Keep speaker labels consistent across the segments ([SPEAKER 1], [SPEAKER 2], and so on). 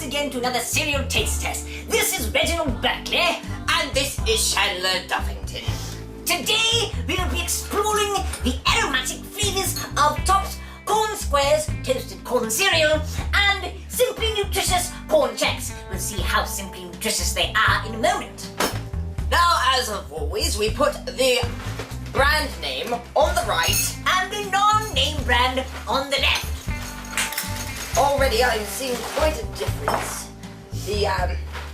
[SPEAKER 1] once again to another cereal taste test. This is Reginald Berkeley.
[SPEAKER 2] And this is Chandler Duffington.
[SPEAKER 1] Today we will be exploring the aromatic flavours of Top's Corn Squares toasted corn cereal and Simply Nutritious Corn Chex. We'll see how simply nutritious they are in a moment.
[SPEAKER 2] Now, as always, we put the brand name on the right
[SPEAKER 1] And the non-name brand on the left.
[SPEAKER 2] Already I'm seeing quite a difference.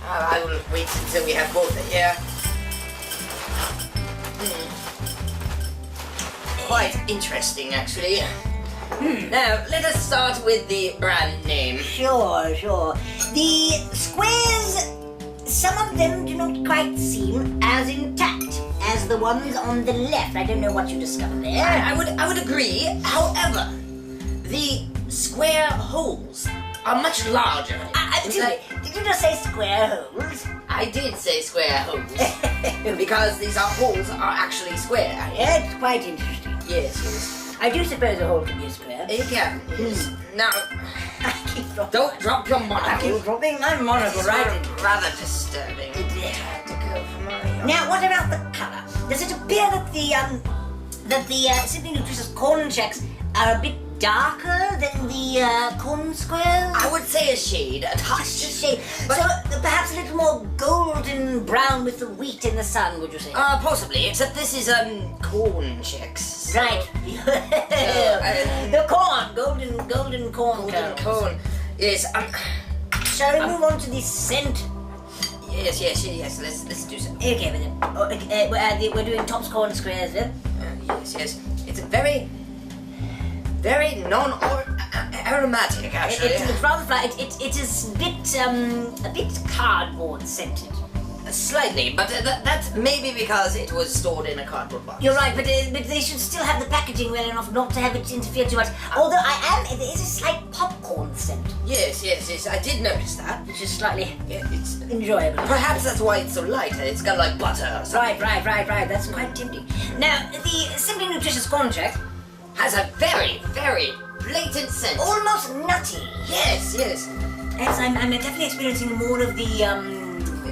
[SPEAKER 2] I will wait until we have both here. Quite interesting, actually. Now, let us start with the brand name.
[SPEAKER 1] Sure. The squares, some of them do not quite seem as intact as the ones on the left. I don't know what you discovered there.
[SPEAKER 2] I would agree. However, the square holes are much larger.
[SPEAKER 1] Did you just say square holes?
[SPEAKER 2] I did say square holes because these holes are actually square.
[SPEAKER 1] Yeah, it's quite interesting.
[SPEAKER 2] Yes.
[SPEAKER 1] I do suppose a hole can be a square.
[SPEAKER 2] It can. Yes. Now,
[SPEAKER 1] I keep dropping.
[SPEAKER 2] don't drop your monocle.
[SPEAKER 1] I keep dropping my monocle right in.
[SPEAKER 2] Rather disturbing.
[SPEAKER 1] Yeah.
[SPEAKER 2] To go for my
[SPEAKER 1] Now, what about the colour? Does it appear that the Simply Nutritious Corn Chex are a bit darker than the corn squares?
[SPEAKER 2] I would say a shade, a touch.
[SPEAKER 1] Just a shade.
[SPEAKER 2] But-
[SPEAKER 1] So perhaps a little more golden brown with the wheat in the sun, would you say?
[SPEAKER 2] Possibly, except this is Corn Chex.
[SPEAKER 1] Right. The corn, golden corn.
[SPEAKER 2] Golden
[SPEAKER 1] kernels.
[SPEAKER 2] corn. Yes.
[SPEAKER 1] Shall we move on to the scent?
[SPEAKER 2] Yes. Let's do so.
[SPEAKER 1] Okay, we're doing Top's Corn Squares, then.
[SPEAKER 2] Yes. It's a very non-aromatic, actually.
[SPEAKER 1] It's rather flat. It is a bit cardboard scented.
[SPEAKER 2] Slightly, but that's maybe because it was stored in a cardboard box.
[SPEAKER 1] You're right, but they should still have the packaging well enough not to have it interfere too much. Although there is a slight popcorn scent,
[SPEAKER 2] Yes. I did notice that.
[SPEAKER 1] which is slightly
[SPEAKER 2] Yeah, it's
[SPEAKER 1] enjoyable.
[SPEAKER 2] perhaps that's why it's so light. It's got like butter or something.
[SPEAKER 1] Right. That's quite tempting. Now, the Simply Nutritious Corn Chex,
[SPEAKER 2] Has a very blatant scent.
[SPEAKER 1] almost nutty.
[SPEAKER 2] Yes.
[SPEAKER 1] Yes, I'm definitely experiencing more of the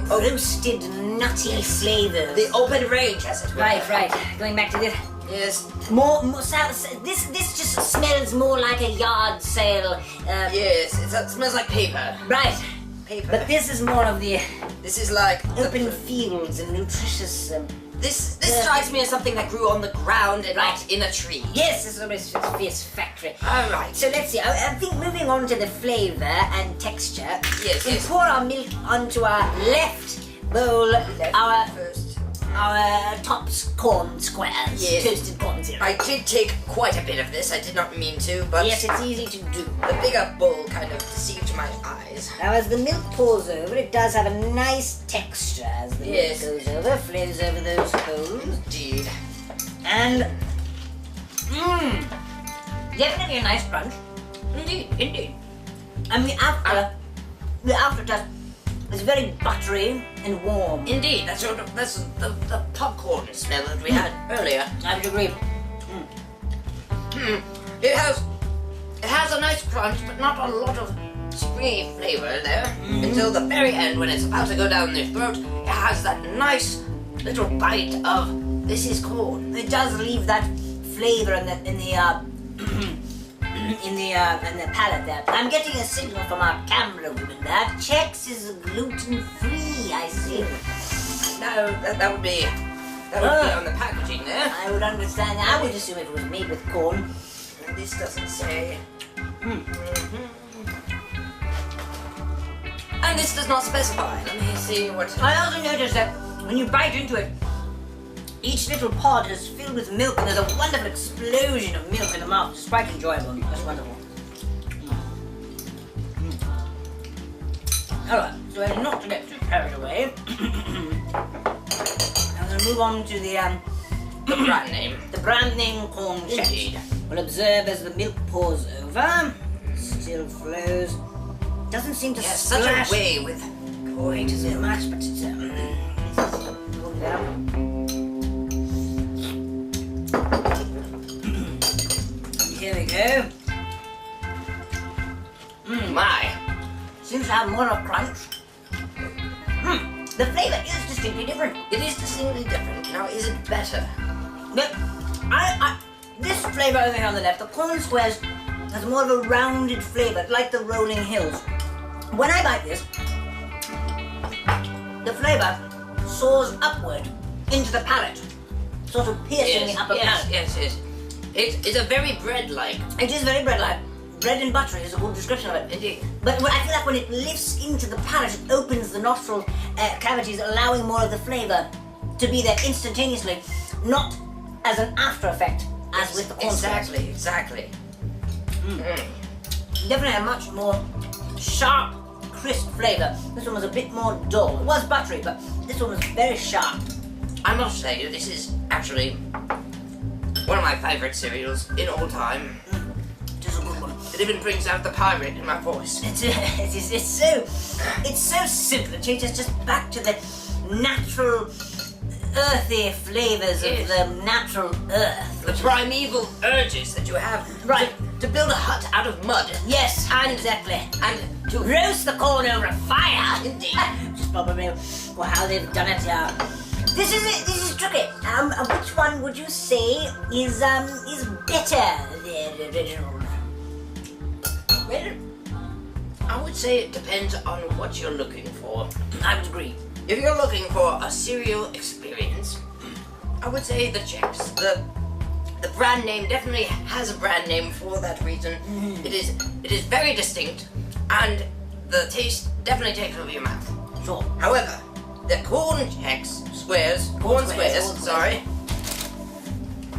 [SPEAKER 1] roasted nutty flavours.
[SPEAKER 2] The open range, as it were.
[SPEAKER 1] Right. Going back to this.
[SPEAKER 2] Yes.
[SPEAKER 1] More this just smells more like a yard sale.
[SPEAKER 2] Yes. It smells like paper.
[SPEAKER 1] Right.
[SPEAKER 2] Paper.
[SPEAKER 1] But this is more of the
[SPEAKER 2] This is like
[SPEAKER 1] open fields and nutritious.
[SPEAKER 2] This strikes me as something that grew on the ground and not in a tree.
[SPEAKER 1] Yes, this is almost a fierce factory.
[SPEAKER 2] All right.
[SPEAKER 1] So let's see. I think moving on to the flavour and texture.
[SPEAKER 2] Yes.
[SPEAKER 1] We pour our milk onto our left bowl. Our Top's Corn Squares.
[SPEAKER 2] Yes.
[SPEAKER 1] Toasted corn syrup.
[SPEAKER 2] I did take quite a bit of this. I did not mean to, but
[SPEAKER 1] Yes, it's easy to do.
[SPEAKER 2] the bigger bowl kind of deceived my eyes.
[SPEAKER 1] Now, as the milk pours over, it does have a nice texture as the
[SPEAKER 2] Yes.
[SPEAKER 1] milk goes over, flows over those holes.
[SPEAKER 2] Indeed.
[SPEAKER 1] And, definitely a nice crunch.
[SPEAKER 2] Indeed.
[SPEAKER 1] And the aftertaste is very buttery and warm.
[SPEAKER 2] Indeed. That's the popcorn smell that we had earlier.
[SPEAKER 1] I would agree.
[SPEAKER 2] It has a nice crunch, but not a lot of springy flavor there. Until the very end, when it's about to go down the throat, it has that nice little bite of this is corn.
[SPEAKER 1] It does leave that flavour in the palate there. I'm getting a signal from our camera woman there. Chex is gluten-free, I see.
[SPEAKER 2] No, that would be on the packaging there.
[SPEAKER 1] I would understand. I would assume it was made with corn.
[SPEAKER 2] And this doesn't say. And this does not specify. Let me see what.
[SPEAKER 1] I also noticed that when you bite into it, each little pod is filled with milk and there's a wonderful explosion of milk in the mouth. It's quite enjoyable. That's wonderful. Alright, so as not to get too carried away, I'm going to move on to the
[SPEAKER 2] brand name.
[SPEAKER 1] The brand name Corn Chex.
[SPEAKER 2] Indeed.
[SPEAKER 1] We'll observe as the milk pours over. Still flows. Doesn't seem to
[SPEAKER 2] Yes,
[SPEAKER 1] splash
[SPEAKER 2] such a way with
[SPEAKER 1] quite so much, but it's hold it out. Here we go.
[SPEAKER 2] My.
[SPEAKER 1] seems to have more of a crunch. The flavour is distinctly different.
[SPEAKER 2] It is distinctly different. Now, is it better?
[SPEAKER 1] But this flavour over here on the left, the corn squares, has more of a rounded flavour, like the rolling hills. When I bite this, the flavour soars upward into the palate, sort of piercing the upper palate.
[SPEAKER 2] Yes. It's a very bread-like.
[SPEAKER 1] It is very bread-like. Bread and buttery is a good description of it.
[SPEAKER 2] Indeed.
[SPEAKER 1] But I feel like when it lifts into the palate, it opens the nostril cavities, allowing more of the flavour to be there instantaneously, not as an after effect, as with the corn squares.
[SPEAKER 2] Exactly.
[SPEAKER 1] Definitely a much more sharp, crisp flavour. This one was a bit more dull. It was buttery, but this one was very sharp.
[SPEAKER 2] I must say, this is actually one of my favourite cereals in all time.
[SPEAKER 1] It is a good one.
[SPEAKER 2] It even brings out the pirate in my voice.
[SPEAKER 1] It's so simple. It takes us just back to the natural, earthy flavours of the natural earth.
[SPEAKER 2] The primeval urges that you have to build a hut out of mud.
[SPEAKER 1] Yes,
[SPEAKER 2] And
[SPEAKER 1] exactly.
[SPEAKER 2] And to
[SPEAKER 1] Roast the corn over a fire.
[SPEAKER 2] Indeed.
[SPEAKER 1] Which is probably how they've done it. This is tricky. Which one would you say is better than the original?
[SPEAKER 2] Well, I would say it depends on what you're looking for.
[SPEAKER 1] I would agree.
[SPEAKER 2] If you're looking for a cereal experience, I would say the Chex. The brand name definitely has a brand name for that reason. It is very distinct, and the taste definitely takes over your mouth.
[SPEAKER 1] Sure.
[SPEAKER 2] However, the corn squares, sorry.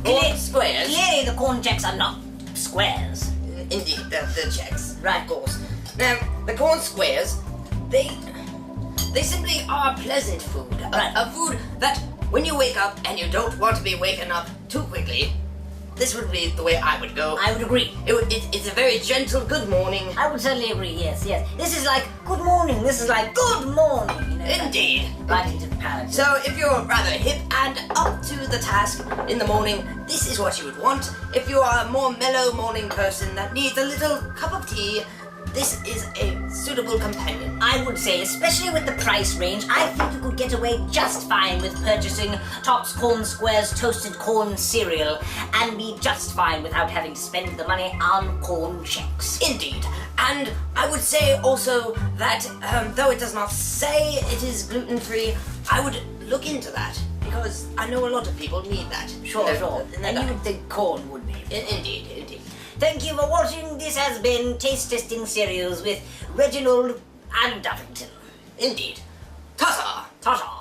[SPEAKER 2] Corn squares.
[SPEAKER 1] Clearly the corn Chex are not squares.
[SPEAKER 2] Indeed, the Chex.
[SPEAKER 1] Right.
[SPEAKER 2] Of course. Now, the corn squares, they simply are pleasant food.
[SPEAKER 1] Right.
[SPEAKER 2] A food that when you wake up and you don't want to be waken up too quickly, this would be the way I would go.
[SPEAKER 1] I would agree.
[SPEAKER 2] It's a very gentle good morning.
[SPEAKER 1] I would certainly agree, yes. This is like good morning, this is like good morning. You know,
[SPEAKER 2] Indeed.
[SPEAKER 1] Right into the palate.
[SPEAKER 2] So if you're rather hip and up to the task in the morning, this is what you would want. If you are a more mellow morning person that needs a little cup of tea, this is a suitable companion.
[SPEAKER 1] I would say, especially with the price range, I think you could get away just fine with purchasing Topps Corn Squares Toasted Corn Cereal and be just fine without having to spend the money on corn Chex.
[SPEAKER 2] Indeed. And I would say also that, though it does not say it is gluten-free, I would look into that, because I know a lot of people need that.
[SPEAKER 1] Sure.
[SPEAKER 2] In their
[SPEAKER 1] And you
[SPEAKER 2] diet.
[SPEAKER 1] would think corn would be.
[SPEAKER 2] Indeed.
[SPEAKER 1] Thank you for watching. This has been Taste Testing Cereals with Reginald and Duffington.
[SPEAKER 2] Indeed. Ta-ta!
[SPEAKER 1] Ta-ta!